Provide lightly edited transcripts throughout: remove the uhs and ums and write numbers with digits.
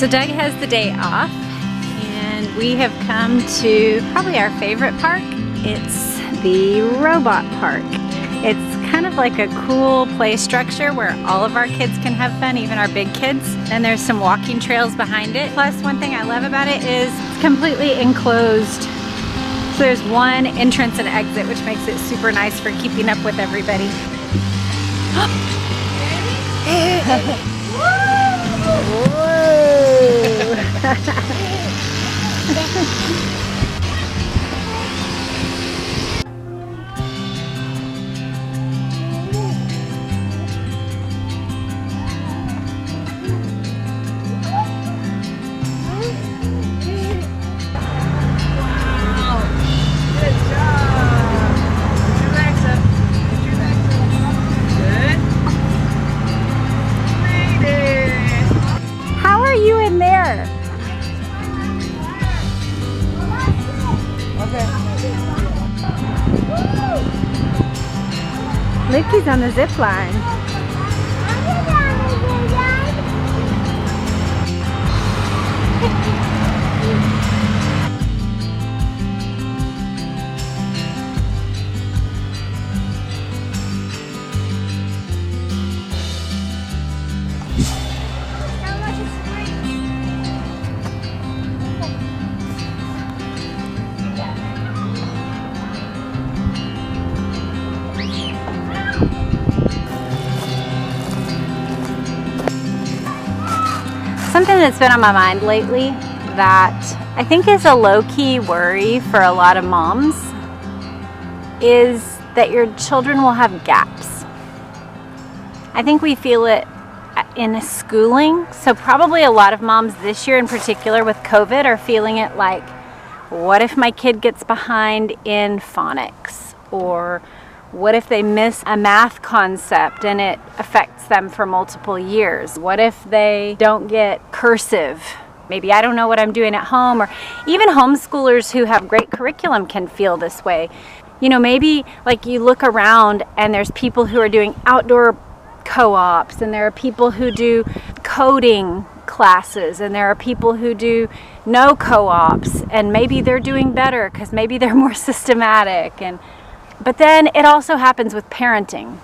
So Doug has the day off and we have come to probably our favorite park. It's the robot park. It's kind of like a cool play structure where all of our kids can have fun, even our big kids. And there's some walking trails behind it. Plus, one thing I love about it is it's completely enclosed. So there's one entrance and exit, which makes it super nice for keeping up with everybody. Mickey's on the zip line. Something that's been on my mind lately that I think is a low-key worry for a lot of moms is that your children will have gaps. I think we feel it in schooling, so probably a lot of moms this year in particular with COVID are feeling it like, what if my kid gets behind in phonics? Or what if they miss a math concept and it affects them for multiple years? What if they don't get cursive? Maybe I don't know what I'm doing at home, or even homeschoolers who have great curriculum can feel this way. You know, maybe like you look around and there's people who are doing outdoor co-ops, and there are people who do coding classes, and there are people who do no co-ops, and maybe they're doing better because maybe they're more systematic. But then it also happens with parenting.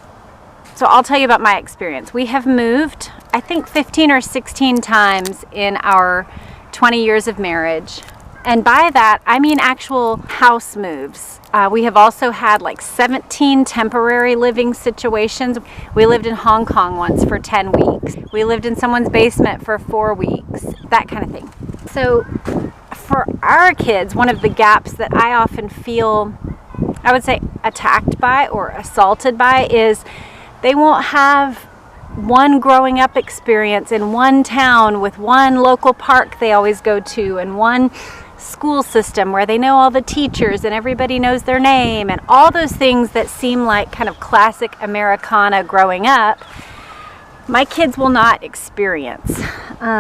So I'll tell you about my experience. We have moved, I think 15 or 16 times in our 20 years of marriage. And by that, I mean actual house moves. We have also had like 17 temporary living situations. We lived in Hong Kong once for 10 weeks. We lived in someone's basement for 4 weeks, that kind of thing. So for our kids, one of the gaps that I often feel, I would say, attacked by or assaulted by is they won't have one growing up experience in one town with one local park they always go to and one school system where they know all the teachers and everybody knows their name and all those things that seem like kind of classic Americana growing up. My kids will not experience.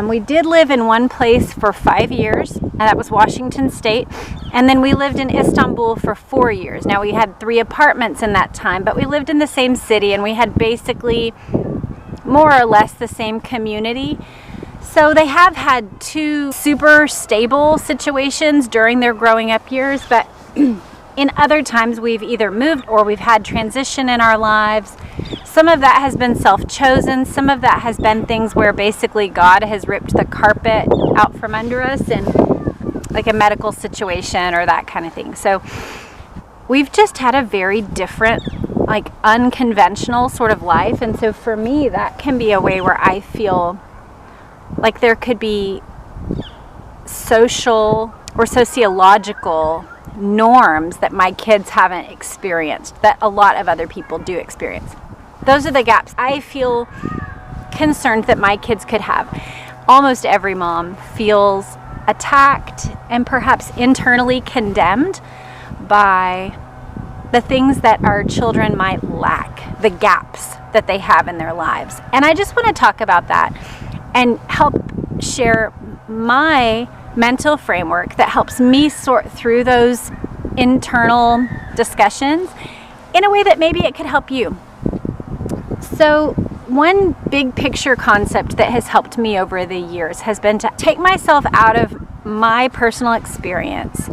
We did live in one place for 5 years, and that was Washington State. And then we lived in Istanbul for 4 years. Now we had 3 apartments in that time, but we lived in the same city and we had basically more or less the same community. So they have had 2 super stable situations during their growing up years, but in other times we've either moved or we've had transition in our lives. Some of that has been self-chosen. Some of that has been things where basically God has ripped the carpet out from under us, and like a medical situation or that kind of thing. So we've just had a very different, like unconventional sort of life. And so for me, that can be a way where I feel like there could be social or sociological norms that my kids haven't experienced that a lot of other people do experience. Those are the gaps I feel concerned that my kids could have. Almost every mom feels attacked and perhaps internally condemned by the things that our children might lack, the gaps that they have in their lives. And I just want to talk about that and help share my mental framework that helps me sort through those internal discussions in a way that maybe it could help you. So one big picture concept that has helped me over the years has been to take myself out of my personal experience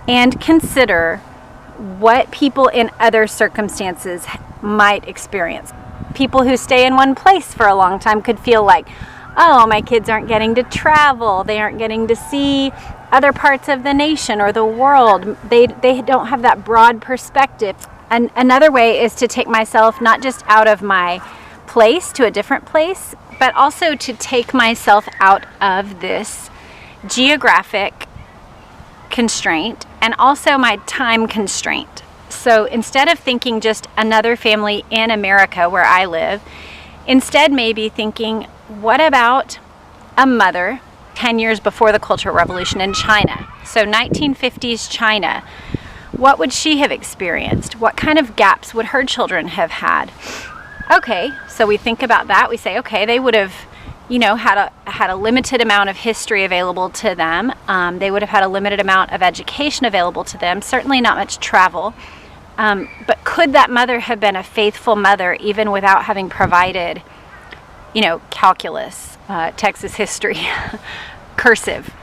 and consider what people in other circumstances might experience. People who stay in one place for a long time could feel like, oh, my kids aren't getting to travel, they aren't getting to see other parts of the nation or the world. They don't have that broad perspective. And another way is to take myself not just out of my place to a different place, but also to take myself out of this geographic constraint and also my time constraint. So instead of thinking just another family in America where I live, instead maybe thinking, what about a mother 10 years before the Cultural Revolution in China? So 1950s China. What would she have experienced? What kind of gaps would her children have had? Okay, so we think about that. We say, okay, they would have, had a limited amount of history available to them. They would have had a limited amount of education available to them. Certainly not much travel. But could that mother have been a faithful mother even without having provided, calculus, Texas history, cursive?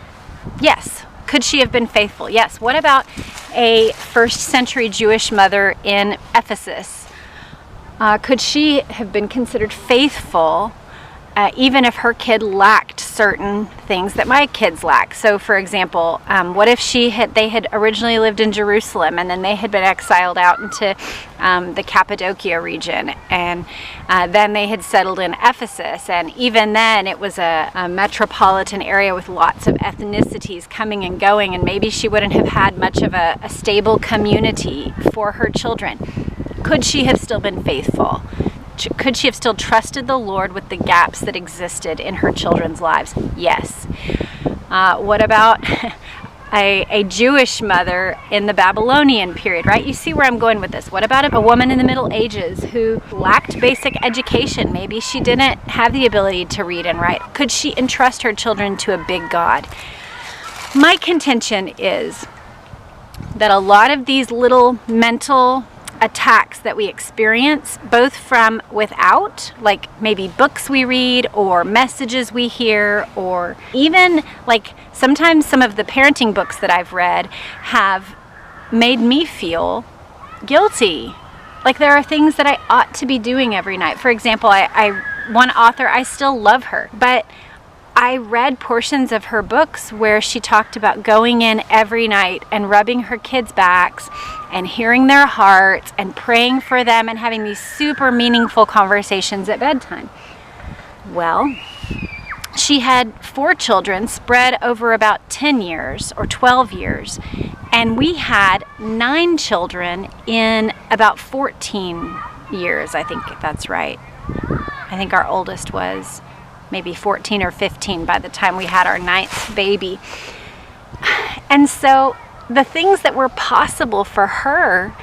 Yes. Could she have been faithful? Yes. What about a first century Jewish mother in Ephesus? Could she have been considered faithful even if her kid lacked certain things that my kids lack? So for example, what if they had originally lived in Jerusalem and then they had been exiled out into the Cappadocia region, and then they had settled in Ephesus, and even then it was a metropolitan area with lots of ethnicities coming and going, and maybe she wouldn't have had much of a stable community for her children. Could she have still been faithful? Could she have still trusted the Lord with the gaps that existed in her children's lives? Yes. What about a Jewish mother in the Babylonian period, right? You see where I'm going with this. What about a woman in the Middle Ages who lacked basic education? Maybe she didn't have the ability to read and write. Could she entrust her children to a big God? My contention is that a lot of these little mental attacks that we experience, both from without, like maybe books we read or messages we hear, or even like sometimes some of the parenting books that I've read have made me feel guilty. Like there are things that I ought to be doing every night. For example, one author, I still love her, but I read portions of her books where she talked about going in every night and rubbing her kids' backs and hearing their hearts and praying for them and having these super meaningful conversations at bedtime. Well, she had 4 children spread over about 10 years or 12 years, and we had 9 children in about 14 years, I think that's right. I think our oldest was maybe 14 or 15 by the time we had our 9th baby. And so the things that were possible for her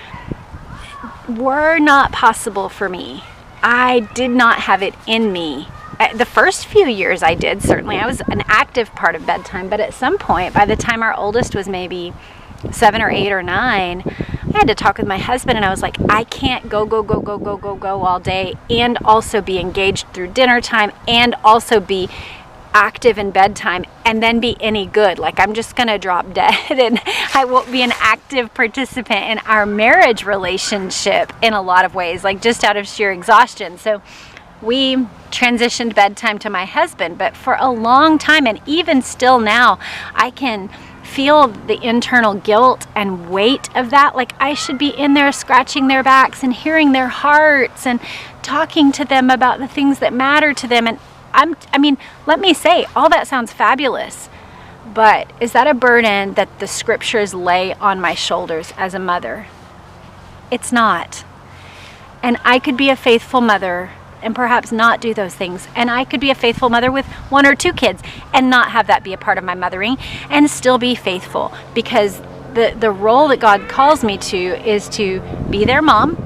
were not possible for me. I did not have it in me. The first few years I did, certainly. I was an active part of bedtime, but at some point, by the time our oldest was maybe 7 or 8 or 9, I had to talk with my husband, and I was like, I can't go all day and also be engaged through dinner time and also be active in bedtime and then be any good. Like, I'm just going to drop dead and I won't be an active participant in our marriage relationship in a lot of ways, like just out of sheer exhaustion. So we transitioned bedtime to my husband, but for a long time, and even still now, I can feel the internal guilt and weight of that. Like, I should be in there scratching their backs and hearing their hearts and talking to them about the things that matter to them. And let me say, all that sounds fabulous, but is that a burden that the scriptures lay on my shoulders as a mother? It's not. And I could be a faithful mother and perhaps not do those things. And I could be a faithful mother with 1 or 2 kids and not have that be a part of my mothering and still be faithful, because the role that God calls me to is to be their mom,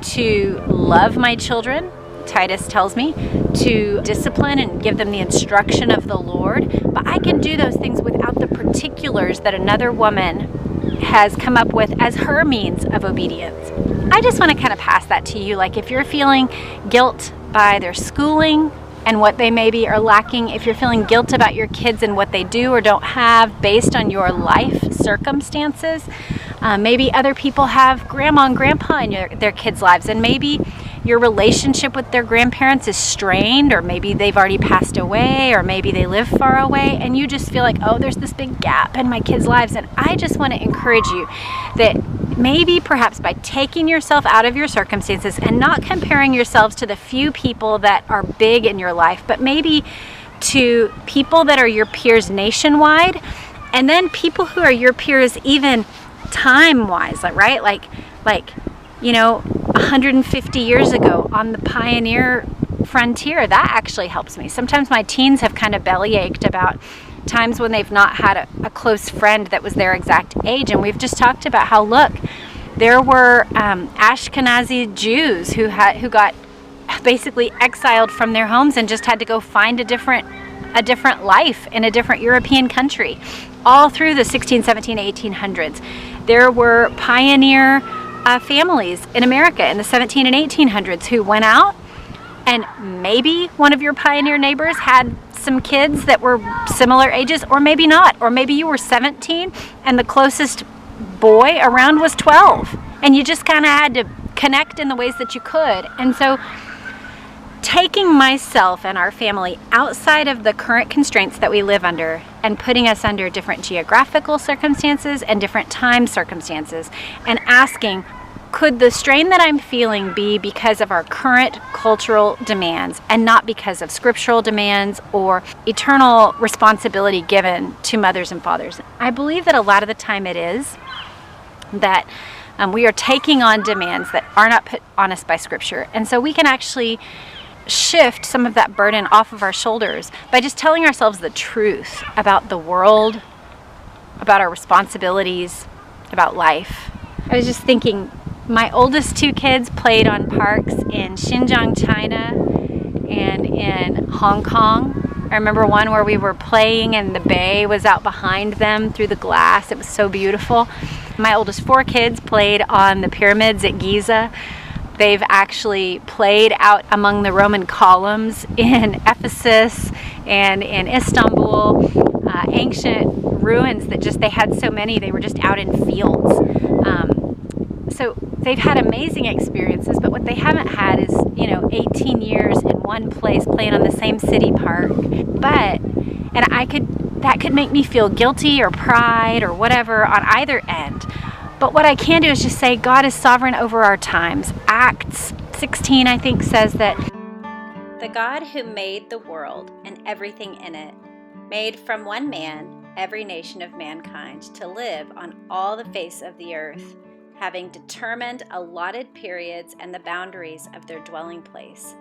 to love my children, Titus tells me, to discipline and give them the instruction of the Lord. But I can do those things without the particulars that another woman has come up with as her means of obedience. I just want to kind of pass that to you. Like, if you're feeling guilt by their schooling and what they maybe are lacking, if you're feeling guilt about your kids and what they do or don't have based on your life circumstances, maybe other people have grandma and grandpa in their kids' lives, and maybe your relationship with their grandparents is strained, or maybe they've already passed away, or maybe they live far away, and you just feel like, oh, there's this big gap in my kids' lives. And I just want to encourage you that maybe perhaps by taking yourself out of your circumstances and not comparing yourselves to the few people that are big in your life, but maybe to people that are your peers nationwide, and then people who are your peers even time-wise, right? Like 150 years ago on the pioneer frontier. That actually helps me. Sometimes my teens have kind of bellyached about times when they've not had a close friend that was their exact age, and we've just talked about how, look, there were Ashkenazi Jews who got basically exiled from their homes and just had to go find a different life in a different European country, all through the 16, 17, 1800s. There were pioneer families in America in the 17 and 1800s who went out, and maybe one of your pioneer neighbors had some kids that were similar ages, or maybe not, or maybe you were 17 and the closest boy around was 12, and you just kind of had to connect in the ways that you could. And so taking myself and our family outside of the current constraints that we live under and putting us under different geographical circumstances and different time circumstances, and asking, could the strain that I'm feeling be because of our current cultural demands and not because of scriptural demands or eternal responsibility given to mothers and fathers? I believe that a lot of the time it is that we are taking on demands that are not put on us by Scripture. And so we can actually shift some of that burden off of our shoulders by just telling ourselves the truth about the world, about our responsibilities, about life. I was just thinking, my oldest two kids played on parks in Xinjiang, China, and in Hong Kong. I remember one where we were playing and the bay was out behind them through the glass. It was so beautiful. My oldest four kids played on the pyramids at Giza. They've actually played out among the Roman columns in Ephesus and in Istanbul, ancient ruins that just, they had so many, they were just out in fields. So they've had amazing experiences, but what they haven't had is, 18 years in one place playing on the same city park. That could make me feel guilty or pride or whatever on either end. But what I can do is just say, God is sovereign over our times. Acts 16, I think, says that the God who made the world and everything in it, made from one man every nation of mankind to live on all the face of the earth, having determined allotted periods and the boundaries of their dwelling place,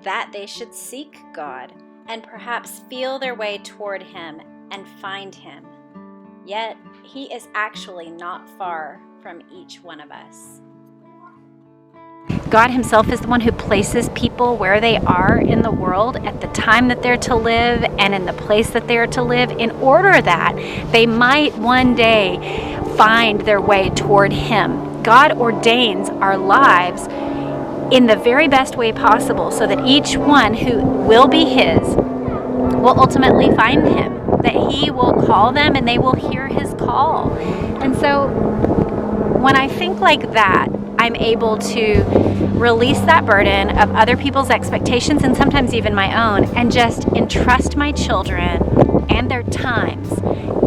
that they should seek God and perhaps feel their way toward Him and find Him. Yet He is actually not far from each one of us. God Himself is the one who places people where they are in the world at the time that they're to live and in the place that they are to live, in order that they might one day find their way toward Him. God ordains our lives in the very best way possible so that each one who will be His will ultimately find Him, that He will call them and they will hear His call. And so when I think like that, I'm able to release that burden of other people's expectations and sometimes even my own, and just entrust my children and their times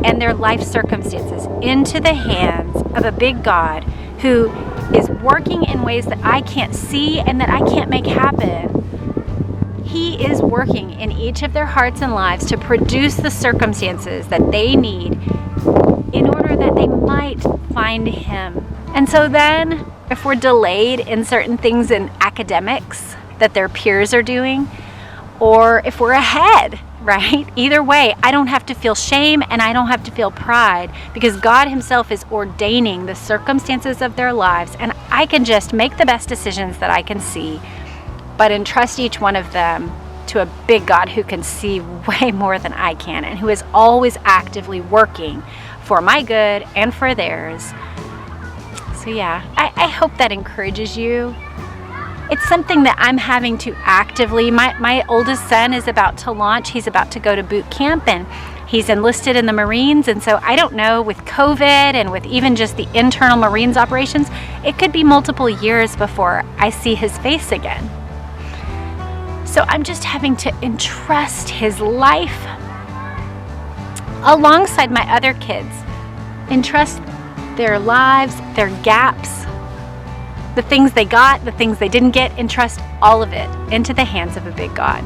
and their life circumstances into the hands of a big God who is working in ways that I can't see and that I can't make happen. He is working in each of their hearts and lives to produce the circumstances that they need in order that they might find Him. And so then, if we're delayed in certain things in academics that their peers are doing, or if we're ahead, right? Either way, I don't have to feel shame and I don't have to feel pride, because God Himself is ordaining the circumstances of their lives, and I can just make the best decisions that I can see, but entrust each one of them to a big God who can see way more than I can, and who is always actively working for my good and for theirs. So yeah, I hope that encourages you. It's something that I'm having to actively, my oldest son is about to launch, he's about to go to boot camp, and he's enlisted in the Marines, and so I don't know, with COVID and with even just the internal Marines operations, it could be multiple years before I see his face again. So I'm just having to entrust his life alongside my other kids, entrust their lives, their gaps, the things they got, the things they didn't get, entrust all of it into the hands of a big God.